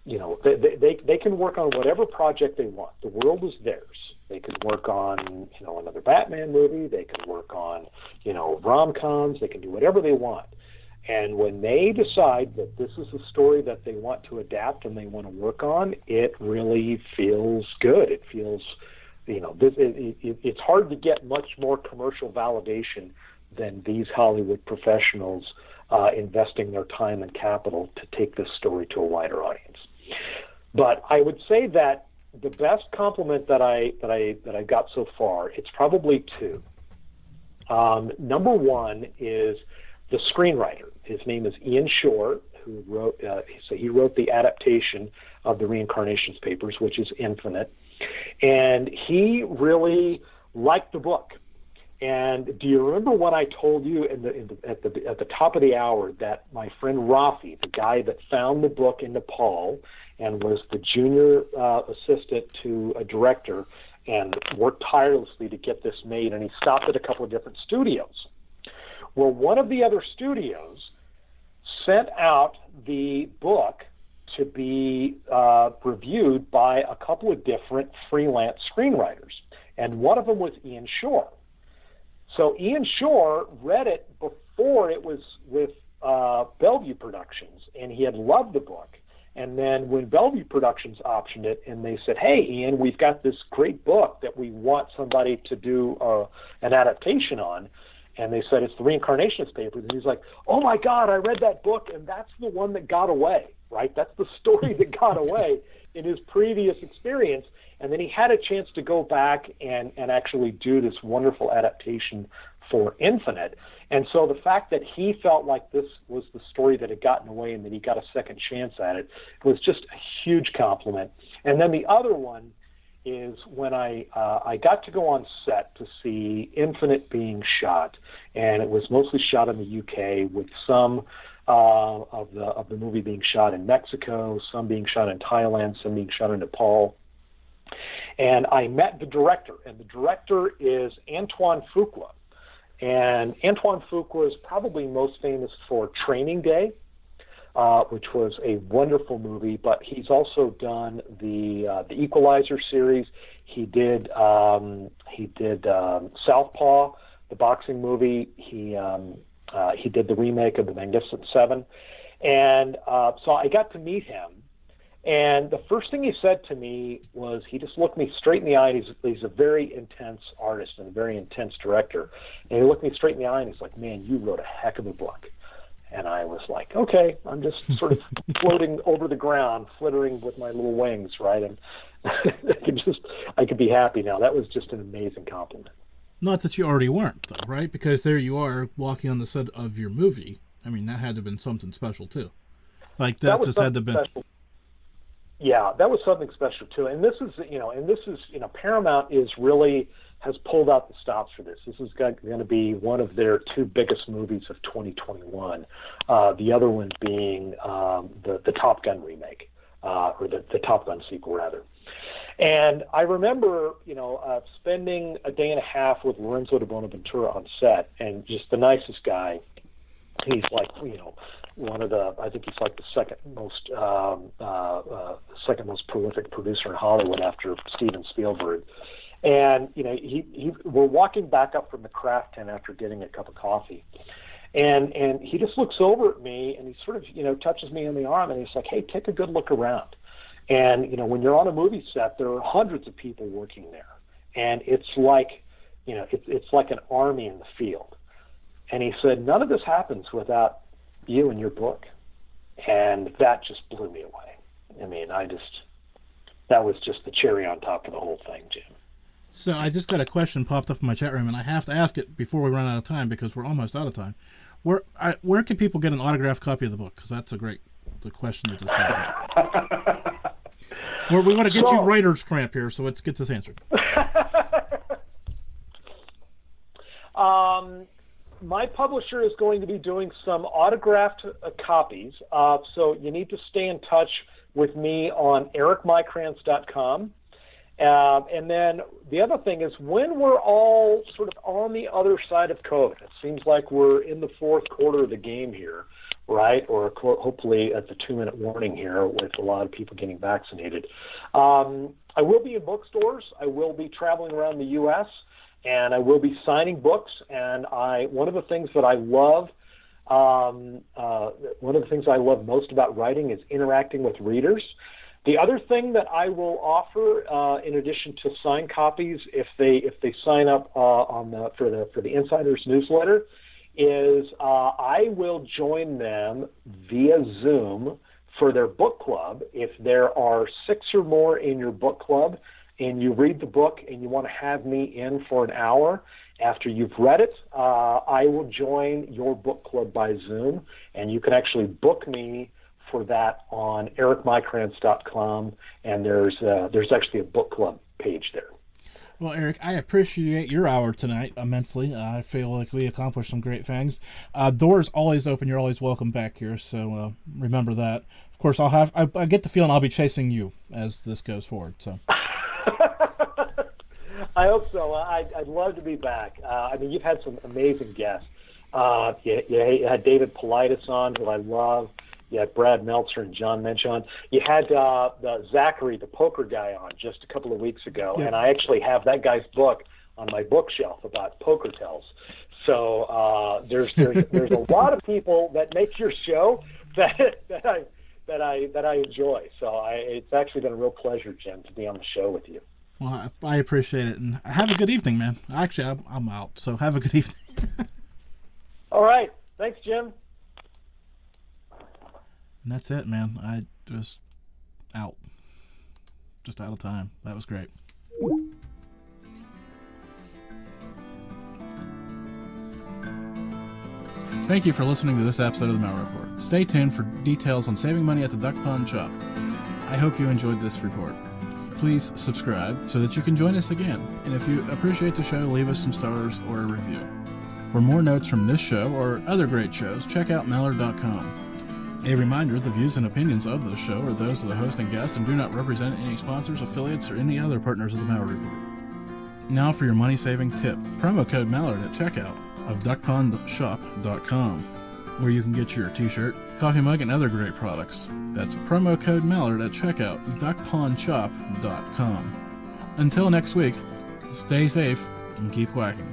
B: they can work on whatever project they want. The world is theirs. They can work on another Batman movie. They can work on rom-coms. They can do whatever they want. And when they decide that this is a story that they want to adapt and they want to work on, it really feels good. It feels, it's hard to get much more commercial validation than these Hollywood professionals investing their time and capital to take this story to a wider audience. But I would say that the best compliment that I got so far, it's probably two. Number one is the screenwriter. His name is Ian Shore, who wrote the adaptation of the Reincarnations papers, which is Infinite, and he really liked the book. And do you remember when I told you at the top of the hour that my friend Rafi, the guy that found the book in Nepal and was the junior assistant to a director and worked tirelessly to get this made, and he stopped at a couple of different studios? Well, one of the other studios sent out the book to be reviewed by a couple of different freelance screenwriters, and one of them was Ian Shore. So Ian Shore read it before it was with Bellevue Productions, and he had loved the book. And then when Bellevue Productions optioned it, and they said, "Hey, Ian, we've got this great book that we want somebody to do an adaptation on," and they said, "It's the Reincarnations papers," and he's like, "Oh my God, I read that book, and that's the one that got away, right? That's the story that got away in his previous experience." And then he had a chance to go back and actually do this wonderful adaptation for Infinite. And so the fact that he felt like this was the story that had gotten away and that he got a second chance at it was just a huge compliment. And then the other one is when I got to go on set to see Infinite being shot, and it was mostly shot in the UK with some of the movie being shot in Mexico, some being shot in Thailand, some being shot in Nepal. And I met the director, and the director is Antoine Fuqua. And Antoine Fuqua is probably most famous for Training Day. which was a wonderful movie. But he's also done the Equalizer series. He did Southpaw, the boxing movie. He did the remake of The Magnificent Seven, and so I got to meet him. And the first thing he said to me was, he just looked me straight in the eye. He's a very intense artist and a very intense director. And he looked me straight in the eye and he's like, "Man, you wrote a heck of a book." And I was like, "Okay, I'm just sort of floating over the ground, flittering with my little wings, right? And I could be happy now." That was just an amazing compliment.
A: Not that you already weren't, though, right? Because there you are walking on the set of your movie. I mean, that had to have been something special, too. Like, that just had to have been... Special.
B: Yeah, that was something special, too. And this is, Paramount has pulled out the stops for this. This is going to be one of their two biggest movies of 2021. The other one being the Top Gun remake, or the Top Gun sequel, rather. And I remember, spending a day and a half with Lorenzo de Bonaventura on set, and just the nicest guy. He's like, I think he's like the second most prolific producer in Hollywood after Steven Spielberg. And, we're walking back up from the craft tent after getting a cup of coffee. And he just looks over at me and he sort of, touches me on the arm and he's like, "Hey, take a good look around." And, when you're on a movie set, there are hundreds of people working there. And it's like, it's like an army in the field. And he said, "None of this happens without you and your book." And that just blew me away. I mean, that was just the cherry on top of the whole thing, Jim.
A: So I just got a question popped up in my chat room, and I have to ask it before we run out of time because we're almost out of time. Where can people get an autographed copy of the book? Because that's the question that just popped up. We want to get you writer's cramp here, so let's get this answered.
B: My publisher is going to be doing some autographed copies, so you need to stay in touch with me on ericmaikranz.com. And then the other thing is, when we're all sort of on the other side of COVID, it seems like we're in the fourth quarter of the game here, right? Or hopefully at the 2-minute warning here with a lot of people getting vaccinated. I will be in bookstores. I will be traveling around the U.S., and I will be signing books. And one of the things that I love, most about writing is interacting with readers. The other thing that I will offer, in addition to signed copies, if they sign up for the Insiders newsletter, is I will join them via Zoom for their book club. If there are 6 or more in your book club, and you read the book and you want to have me in for an hour after you've read it, I will join your book club by Zoom, and you can actually book me for that on ericmaikranz.com, and there's actually a book club page there.
A: Well, Eric, I appreciate your hour tonight immensely. I feel like we accomplished some great things. Doors always open. You're always welcome back here, so remember that. Of course, I get the feeling I'll be chasing you as this goes forward. So.
B: I hope so. I'd love to be back. You've had some amazing guests. You had David Politis on, who I love. You had Brad Meltzer and John Mensch on. You had the Zachary, the poker guy, on just a couple of weeks ago, and I actually have that guy's book on my bookshelf about poker tells. So there's a lot of people that make your show that I enjoy. So it's actually been a real pleasure, Jim, to be on the show with you.
A: Well, I appreciate it, and have a good evening, man. Actually, I'm out, so have a good evening.
B: All right. Thanks, Jim.
A: And that's it, man. I just out of time. That was great. Thank you for listening to this episode of the Malliard Report. Stay tuned for details on saving money at the Duck Pond Shop. I hope you enjoyed this report. Please subscribe so that you can join us again. And if you appreciate the show, leave us some stars or a review. For more notes from this show or other great shows, check out Malliard.com. A reminder, the views and opinions of this show are those of the host and guest and do not represent any sponsors, affiliates, or any other partners of the Malliard Report. Now for your money-saving tip. Promo code Malliard at checkout of duckpondshop.com. where you can get your t-shirt, coffee mug, and other great products. That's promo code Mallard at checkout, duckpondshop.com. Until next week, stay safe and keep quacking.